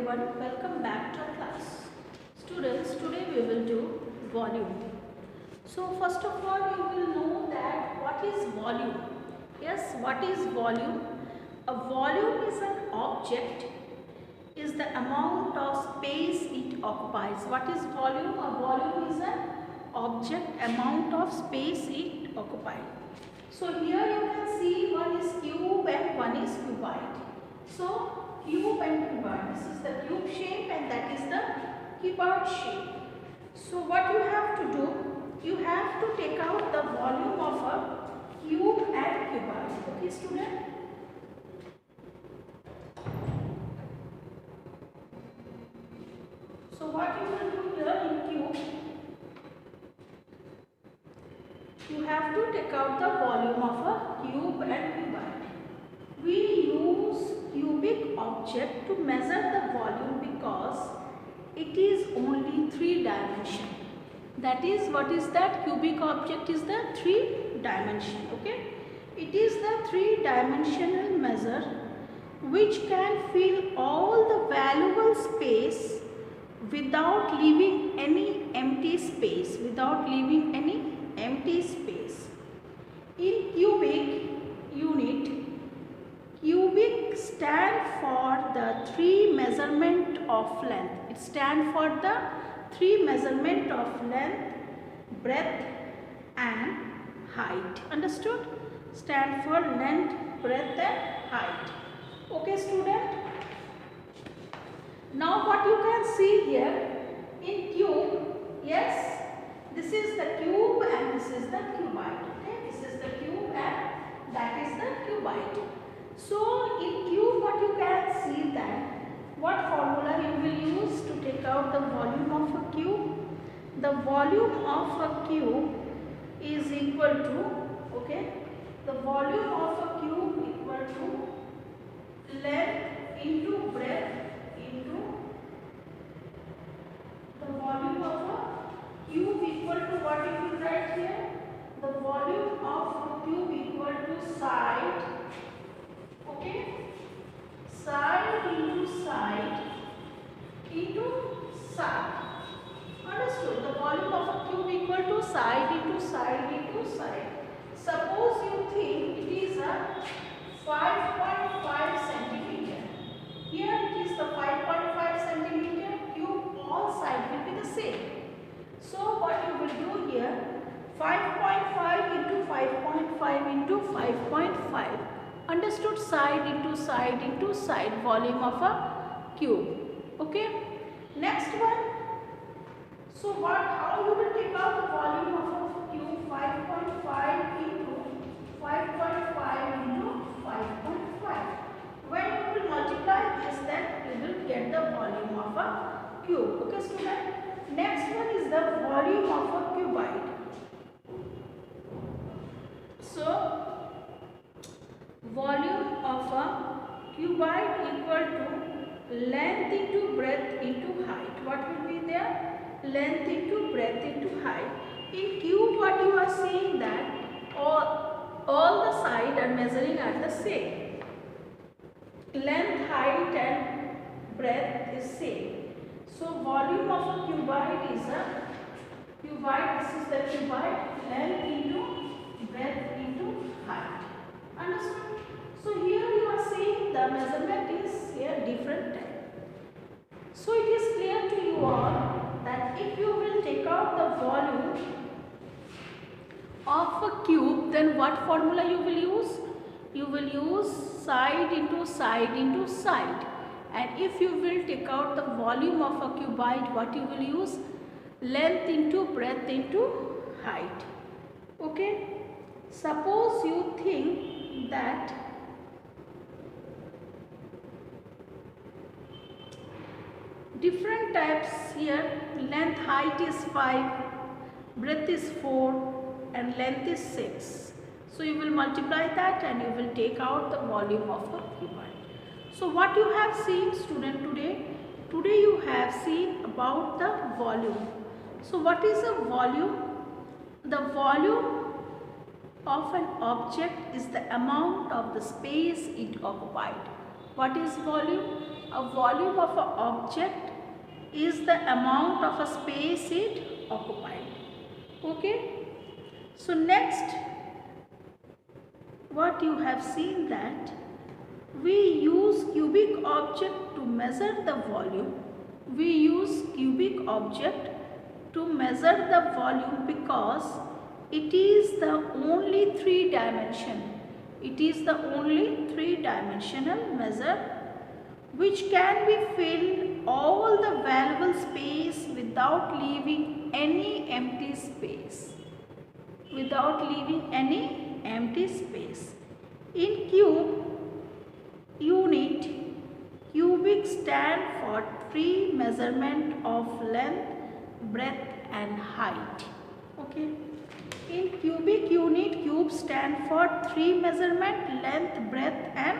everyone, welcome back to our class. Students, today we will do volume. So first of all, you will know that what is volume. Yes, what is volume? A volume is an object, is the amount of space it occupies. What is volume? A volume is an object, amount of space it occupies. So here you can see one is cube and one is cuboid. So cube and cuboid, this is the cube shape and that is the cuboid shape. So what you have to do, you have to take out the volume of a cube and cuboid. Okay student? So what you will do here in cube, you have to take out the volume of a cube and cuboid. We use cubic object to measure the volume because it is only 3 dimension. That is, what is that? Cubic object is the 3 dimension. Okay, it is the 3 dimensional measure which can fill all the valuable space without leaving any empty space. In cubic unit, cubic stand for the 3 measurement of length. It stand for the 3 measurement of length, breadth and height. Understood? Stand for length, breadth and height. Okay student? Now what you can see here in cube, yes, this is the cube and this is the cuboid. Okay, this is the cube and that is the cuboid. So in cube what you can see that what formula you will use to take out the volume of a cube. The volume of a cube is equal to, okay, the volume of a cube equal to length into breadth into the volume of a cube equal to what you will write here? The volume of a cube equal to side, okay, side into side into side. Understood? The volume of a cube equal to side into side into side. Suppose you think it is a 5.5 centimeter. Here it is the 5.5 centimeter cube, all sides will be the same. So what you will do here, 5.5 into 5.5 into 5.5. Understood? Side into side into side, volume of a cube. Okay. Next one. So how you will take out the volume of a cube? 5.5 into 5.5 into 5.5. When you will multiply this, then you will get the volume of a cube. Okay student? Next one is the volume of a cuboid. So volume of a cuboid equal to length into breadth into height. What will be there? Length into breadth into height. In cube what you are seeing that all the sides are measuring at the same. Length, height and breadth is same. So volume of a cuboid is a cuboid. This is the cuboid. Length into breadth into height. Understood? So here you are seeing the measurement is here different type. So it is clear to you all that if you will take out the volume of a cube, then what formula you will use? You will use side into side into side. And if you will take out the volume of a cuboid, what you will use? Length into breadth into height. Okay. Suppose you think that different types here, length, height is 5, breadth is 4 and length is 6. So you will multiply that and you will take out the volume of a cuboid. So what you have seen student today? Today you have seen about the volume. So what is a volume? The volume of an object is the amount of the space it occupied. What is volume? A a volume of an object is the amount of a space it occupied. Okay. So next, what you have seen that we use cubic object to measure the volume. We use cubic object to measure the volume because it is the only It is the only three-dimensional measure which can be filled all the valuable space without leaving any empty space. In cube unit, cubic stand for three measurement of length, breadth and height. Okay. In cubic unit, cube stand for three measurement, length, breadth and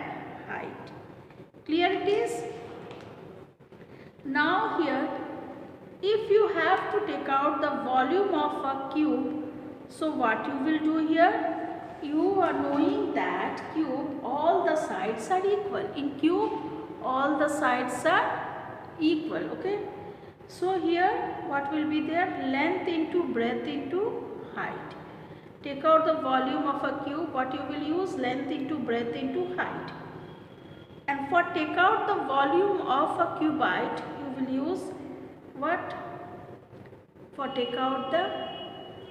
height. Clear it is? Now here, if you have to take out the volume of a cube, so what you will do here? You are knowing that cube, all the sides are equal. In cube, all the sides are equal. Okay. So here, what will be there? Length into breadth into height. Take out the volume of a cube. What you will use? Length into breadth into height. And for take out the volume of a cubite, you will use what? For take out the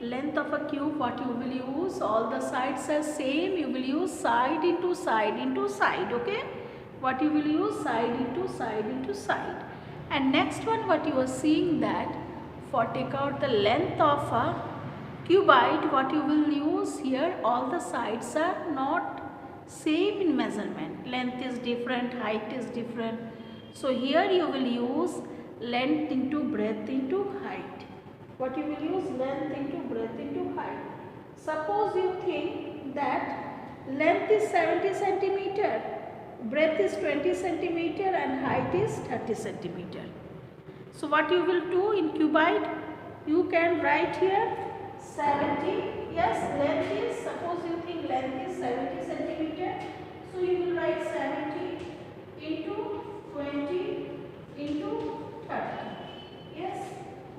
length of a cube, what you will use? All the sides are same. You will use side into side into side. Okay. What you will use? Side into side into side. And next one, what you are seeing that for take out the length of a cubite, what you will use here? All the sides are not same in measurement. Length is different, height is different. So here you will use length into breadth into height. What you will use? Length into breadth into height. Suppose you think that length is 70 centimeter, breadth is 20 centimeter and height is 30 centimeter. So what you will do in cubite? You can write here 70. Yes, length is, suppose you think length is 70 centimeter. So you will write 70 into 20 into 30. Yes.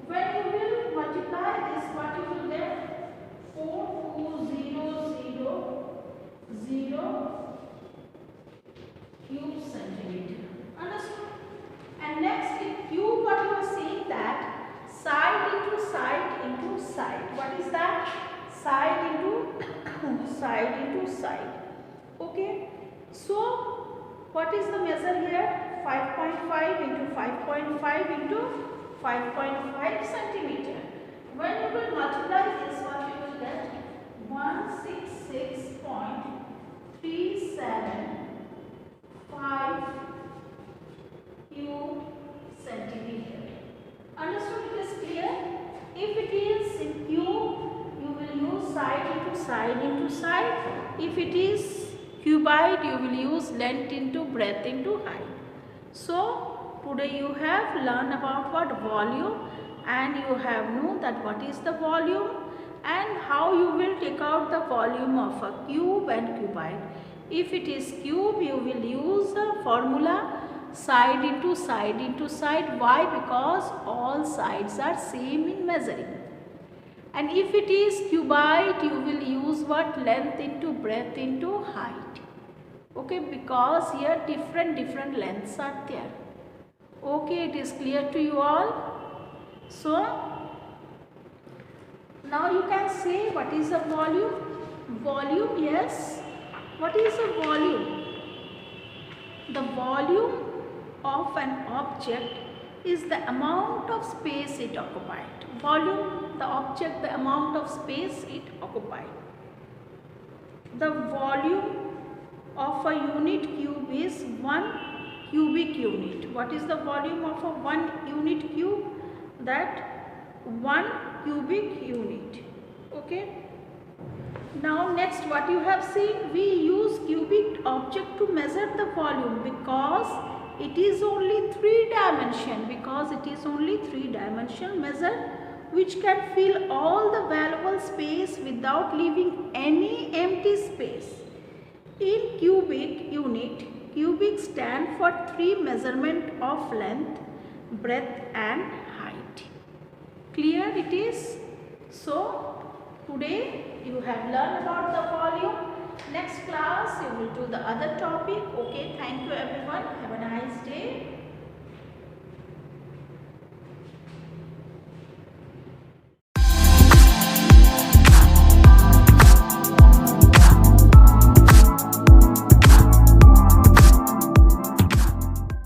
When you will multiply this, what you will get? 4200 cube centimeter. Understood? And next in cube, what you are seeing that side into side into side. What is that? Side into side into side. Okay. So what is the measure here? 5.5 into 5.5 into 5.5 centimeter. When you will multiply this, what you will get? 166.375 cube centimeter. Understood? It is clear? If it is in cube, you will use side into side into side. If it is cubite, you will use length into breadth into height. So today you have learned about what? Volume, and you have known that what is the volume and how you will take out the volume of a cube and cubite. If it is cube, you will use a formula side into side into side. Why? Because all sides are same in measuring. And if it is cubite, you will use what? Length into breadth into height. Okay, because here different lengths are there. Okay, it is clear to you all. So now you can say what is the volume? Volume, yes. What is the volume? The volume of an object is the amount of space it occupied. Volume, the object, the amount of space it occupied. The volume of a unit cube is 1 cubic unit. What is the volume of a 1 unit cube? That 1 cubic unit. Okay. Now next, what you have seen, we use cubic object to measure the volume because it is only 3-dimensional. Because it is only 3-dimensional measure which can fill all the valuable space without leaving any empty space. In cubic unit, Cubic stand for 3 measurement of length, breadth and height. Clear it is? So today you have learned about the volume. Next class you will do the other topic. Okay, thank you everyone. Have a nice day.